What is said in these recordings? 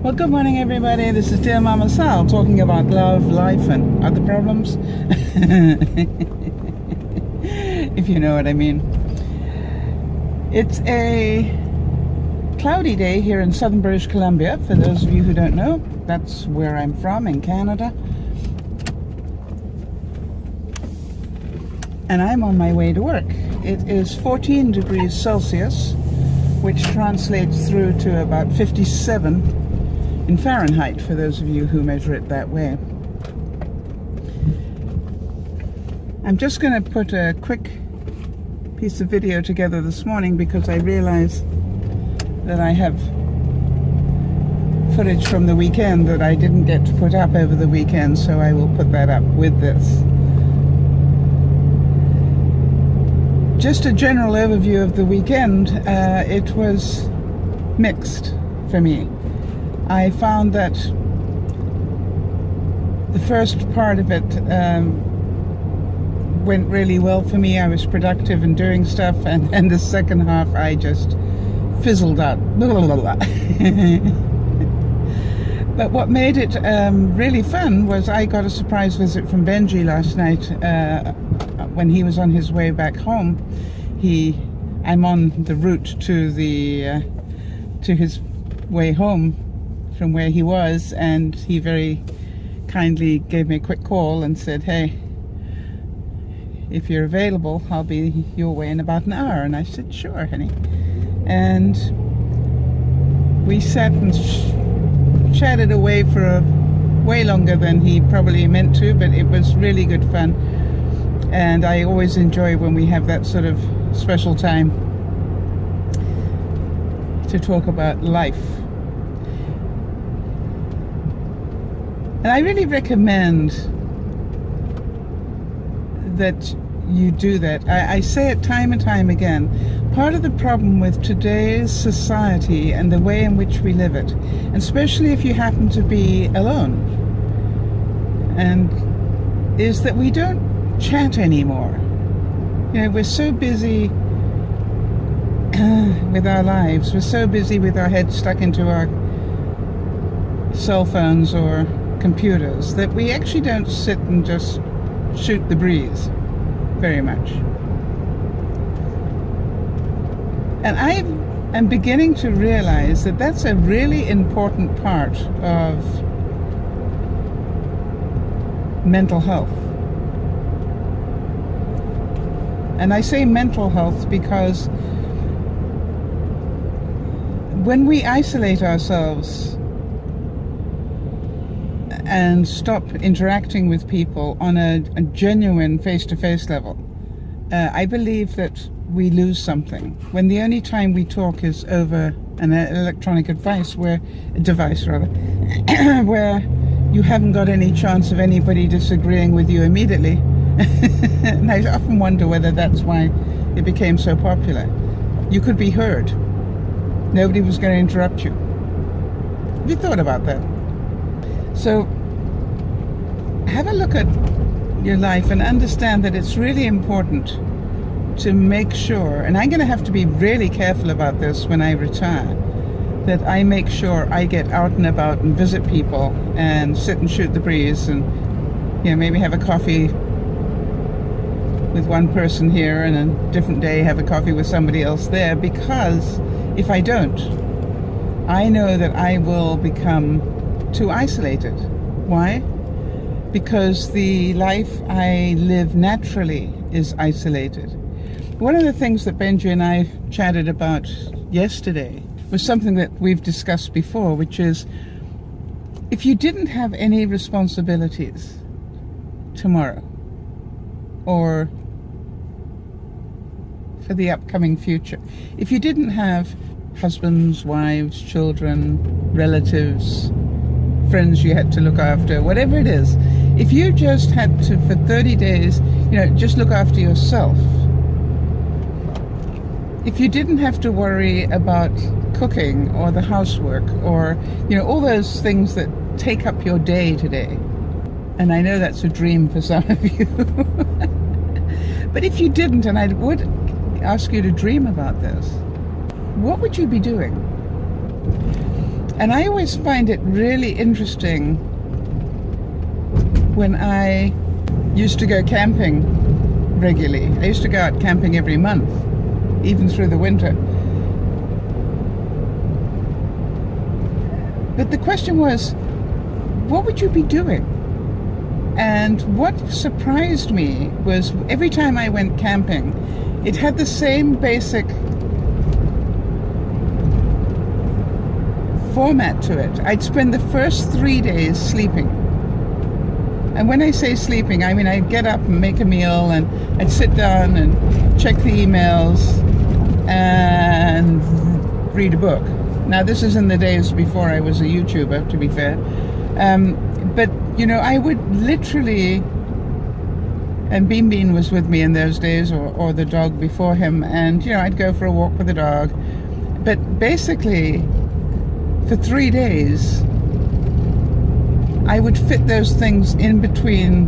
Well, good morning, everybody. This is DearMamaSal talking about love, life, and other problems. If you know what I mean. It's a cloudy day here in southern British Columbia. For those of you who don't know, that's where I'm from, in Canada. And I'm on my way to work. It is 14 degrees Celsius, which translates through to about 57 in Fahrenheit, for those of you who measure it that way. I'm just going to put a quick piece of video together this morning because I realize that I have footage from the weekend that I didn't get to put up over the weekend, so I will put that up with this. Just a general overview of the weekend. It was mixed for me. I found that the first part of it went really well for me. I was productive and doing stuff, and the second half I just fizzled out. But what made it really fun was I got a surprise visit from Benji last night when he was on his way back home. I'm on the route to his way home from where he was, and he very kindly gave me a quick call and said, "Hey, if you're available, I'll be your way in about an hour." And I said, "Sure, honey." And we sat and chatted away for way longer than he probably meant to, but it was really good fun. And I always enjoy when we have that sort of special time to talk about life. And I really recommend that you do that. I say it time and time again. Part of the problem with today's society and the way in which we live it, and especially if you happen to be alone, and is that we don't chat anymore. You know, we're so busy with our lives. We're so busy with our heads stuck into our cell phones or computers that we actually don't sit and just shoot the breeze very much. And I am beginning to realize that that's a really important part of mental health. And I say mental health because when we isolate ourselves and stop interacting with people on a genuine face-to-face level, I believe that we lose something. When the only time we talk is over an electronic device where you haven't got any chance of anybody disagreeing with you immediately. And I often wonder whether that's why it became so popular. You could be heard. Nobody was going to interrupt you. Have you thought about that? So have a look at your life and understand that it's really important to make sure, and I'm going to have to be really careful about this when I retire, that I make sure I get out and about and visit people and sit and shoot the breeze and, you know, maybe have a coffee with one person here and a different day have a coffee with somebody else there, because if I don't, I know that I will become too isolated. Why? Because the life I live naturally is isolated. One of the things that Benji and I chatted about yesterday was something that we've discussed before, which is if you didn't have any responsibilities tomorrow or for the upcoming future, if you didn't have husbands, wives, children, relatives, friends you had to look after, whatever it is, if you just had to, for 30 days, you know, just look after yourself, if you didn't have to worry about cooking or the housework or, you know, all those things that take up your day today, and I know that's a dream for some of you, but if you didn't, and I would ask you to dream about this, what would you be doing? And I always find it really interesting when I used to go camping regularly. I used to go out camping every month, even through the winter. But the question was, what would you be doing? And what surprised me was every time I went camping, it had the same basic format to it. I'd spend the first 3 days sleeping. And when I say sleeping, I mean I'd get up and make a meal, and I'd sit down and check the emails and read a book. Now, this is in the days before I was a YouTuber, to be fair. But, you know, I would literally, and Bean Bean was with me in those days, or the dog before him, and, you know, I'd go for a walk with the dog. But basically, for 3 days, I would fit those things in between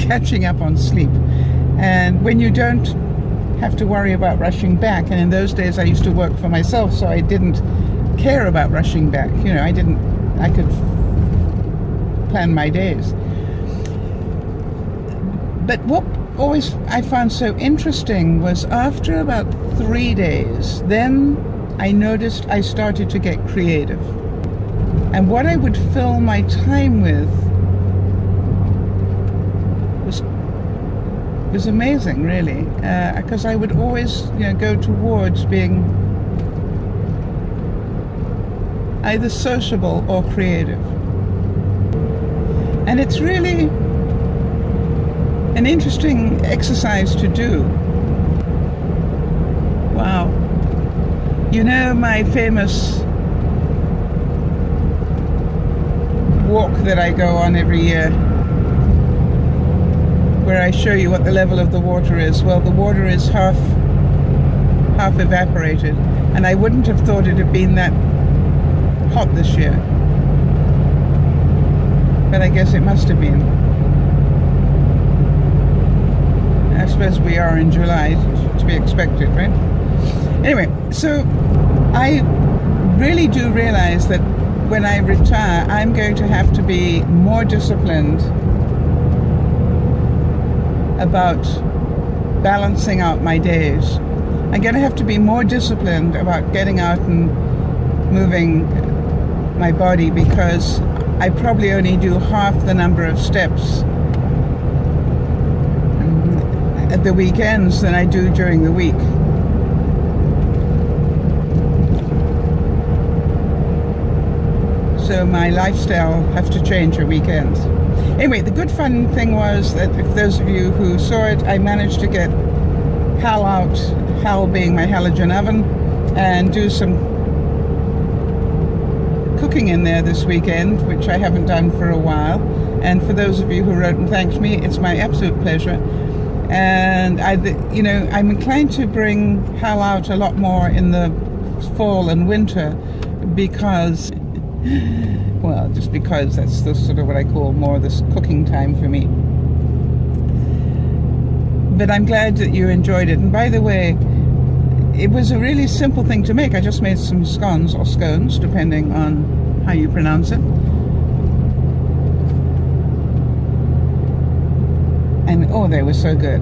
catching up on sleep. And when you don't have to worry about rushing back, and in those days I used to work for myself, so I didn't care about rushing back. You know, I could plan my days. But what always I found so interesting was after about 3 days, then I noticed I started to get creative. And what I would fill my time with was amazing, really, because I would always, you know, go towards being either sociable or creative. And it's really an interesting exercise to do. Wow. You know my famous walk that I go on every year, where I show you what the level of the water is? Well, the water is half evaporated, and I wouldn't have thought it had been that hot this year, but I guess it must have been. I suppose we are in July, to be expected, right? Anyway, so I really do realize that when I retire, I'm going to have to be more disciplined about balancing out my days. I'm going to have to be more disciplined about getting out and moving my body, because I probably only do half the number of steps at the weekends than I do during the week. So my lifestyle has to change at weekends. Anyway, the good fun thing was that, if those of you who saw it, I managed to get Hal out, Hal being my halogen oven, and do some cooking in there this weekend, which I haven't done for a while. And for those of you who wrote and thanked me, it's my absolute pleasure. And I'm inclined to bring Hal out a lot more in the fall and winter, because well, just because that's the sort of what I call more this cooking time for me. But I'm glad that you enjoyed it. And by the way, it was a really simple thing to make. I just made some scones, or scones, depending on how you pronounce it. And oh, they were so good.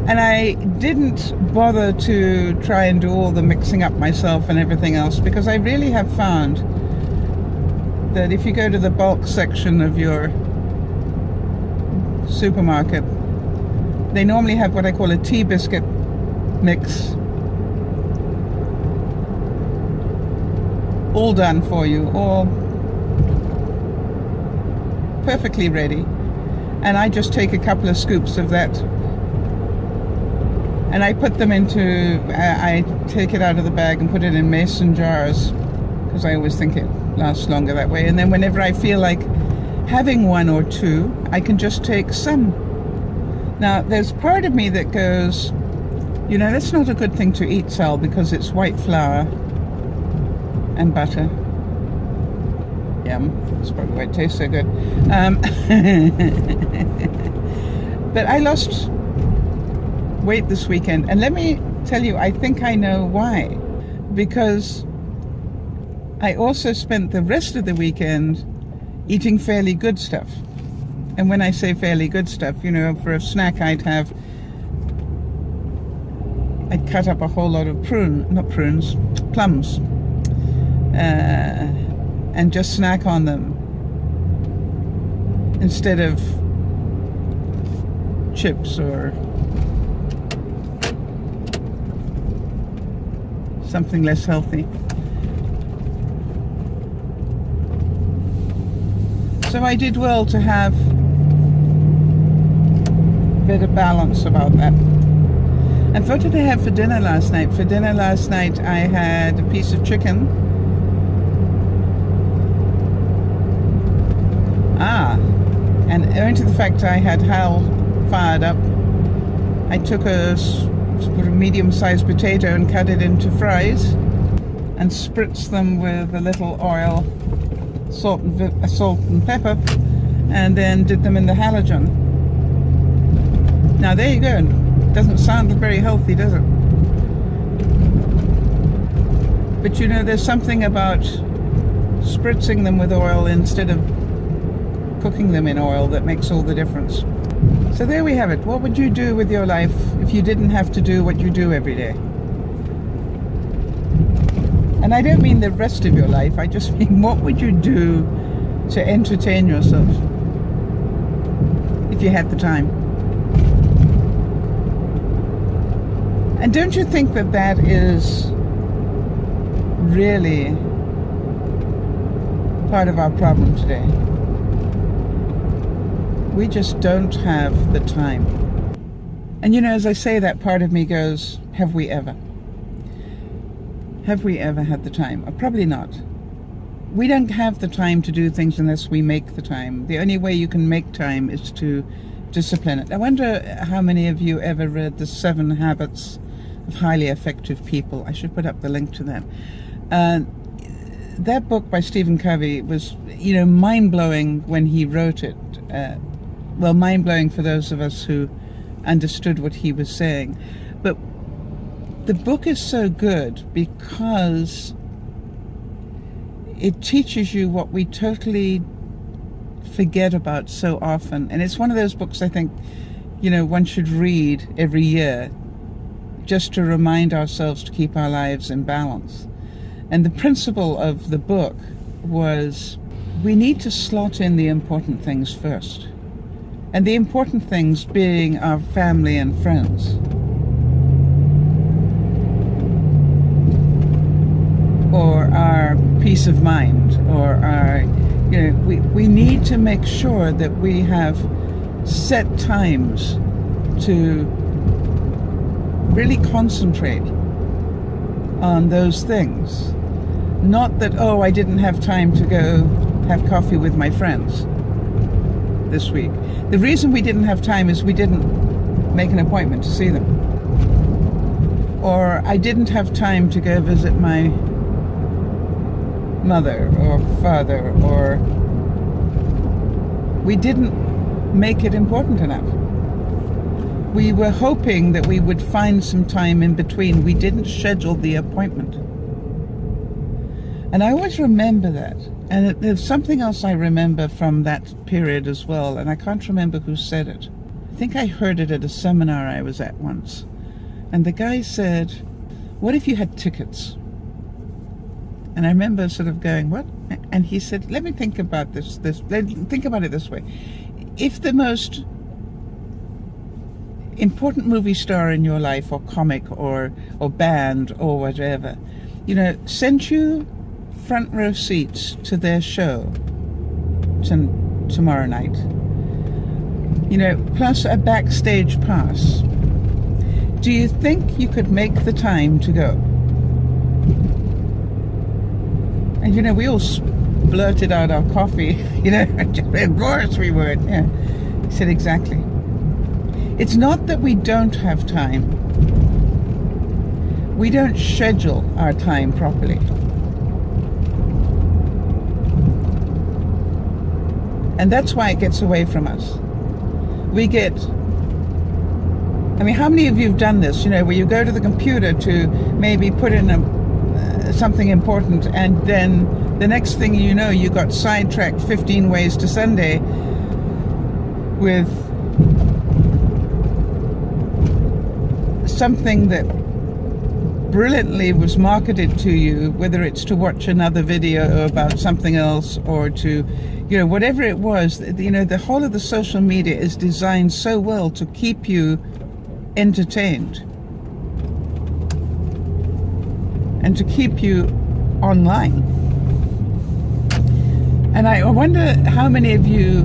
And I didn't bother to try and do all the mixing up myself and everything else, because I really have found that if you go to the bulk section of your supermarket, they normally have what I call a tea biscuit mix, all done for you, all perfectly ready. And I just take a couple of scoops of that, and I put them into, I take it out of the bag and put it in mason jars, because I always think it lasts longer that way. And then whenever I feel like having one or two, I can just take some. Now, there's part of me that goes, you know, that's not a good thing to eat, Sal, because it's white flour and butter. Yum, that's probably why it tastes so good. But I lost weight this weekend, and let me tell you, I think I know why. Because I also spent the rest of the weekend eating fairly good stuff. And when I say fairly good stuff, you know, for a snack I'd cut up a whole lot of plums, and just snack on them instead of chips or something less healthy. So I did well to have a bit of balance about that. And what did I have for dinner last night? For dinner last night I had a piece of chicken. And owing to the fact I had Hal fired up, I took a sort of medium-sized potato and cut it into fries and spritzed them with a little oil, salt and pepper, and then did them in the halogen. Now there you go. Doesn't sound very healthy, does it? But you know, there's something about spritzing them with oil instead of cooking them in oil that makes all the difference. So there we have it. What would you do with your life if you didn't have to do what you do every day? And I don't mean the rest of your life, I just mean what would you do to entertain yourself if you had the time? And don't you think that that is really part of our problem today? We just don't have the time. And you know, as I say that, part of me goes, have we ever? Have we ever had the time? Probably not. We don't have the time to do things unless we make the time. The only way you can make time is to discipline it. I wonder how many of you ever read The 7 Habits of Highly Effective People. I should put up the link to that. That book by Stephen Covey was, you know, mind-blowing when he wrote it. Well, mind-blowing for those of us who understood what he was saying. But the book is so good because it teaches you what we totally forget about so often. And it's one of those books I think, you know, one should read every year just to remind ourselves to keep our lives in balance. And the principle of the book was we need to slot in the important things first. And the important things being our family and friends. Or our peace of mind, or our, you know, we need to make sure that we have set times to really concentrate on those things. Not that, oh, I didn't have time to go have coffee with my friends this week. The reason we didn't have time is we didn't make an appointment to see them. Or I didn't have time to go visit my mother or father, or we didn't make it important enough. We were hoping that we would find some time in between. We didn't schedule the appointment. And I always remember that. And there's something else I remember from that period as well, and I can't remember who said it. I think I heard it at a seminar I was at once. And the guy said, what if you had tickets? And I remember sort of going, what? And he said, let me think about this. Think about it this way. If the most important movie star in your life, or comic, or band, or whatever, you know, sent you front row seats to their show tomorrow night, you know, plus a backstage pass, do you think you could make the time to go? And you know, we all blurted out our coffee, you know, of course we would. Yeah, he said, exactly. It's not that we don't have time. We don't schedule our time properly. And that's why it gets away from us. We get I mean, how many of you have done this, you know, where you go to the computer to maybe put in something important, and then the next thing you know, you got sidetracked 15 ways to Sunday with something that brilliantly was marketed to you, whether it's to watch another video about something else or to, you know, whatever it was. You know, the whole of the social media is designed so well to keep you entertained and to keep you online. And I wonder how many of you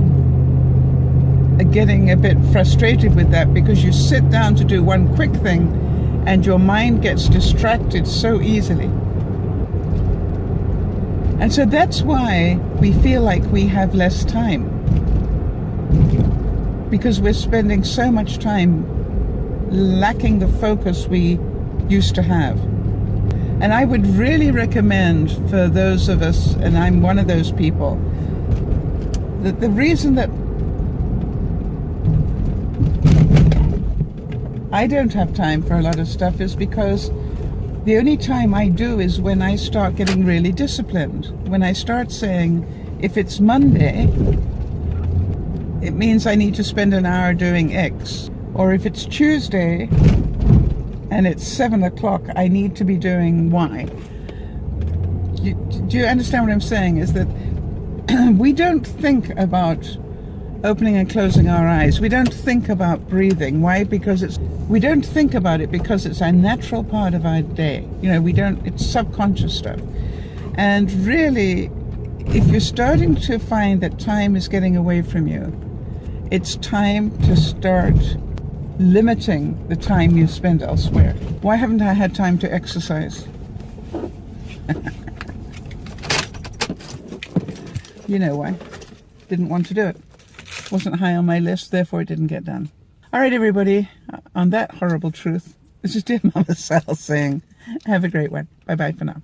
are getting a bit frustrated with that, because you sit down to do one quick thing and your mind gets distracted so easily. And so that's why we feel like we have less time, because we're spending so much time lacking the focus we used to have. And I would really recommend for those of us, and I'm one of those people, that the reason that I don't have time for a lot of stuff is because the only time I do is when I start getting really disciplined. When I start saying, if it's Monday, it means I need to spend an hour doing X. Or if it's Tuesday and it's 7 o'clock, I need to be doing Y. Do you understand what I'm saying? Is that we don't think about opening and closing our eyes. We don't think about breathing. Why? Because we don't think about it because it's a natural part of our day. You know, it's subconscious stuff. And really, if you're starting to find that time is getting away from you, it's time to start limiting the time you spend elsewhere. Why haven't I had time to exercise? You know why. Didn't want to do it. Wasn't high on my list, therefore it didn't get done. All right, everybody, on that horrible truth, this is Dear Mama Sal saying, have a great one. Bye-bye for now.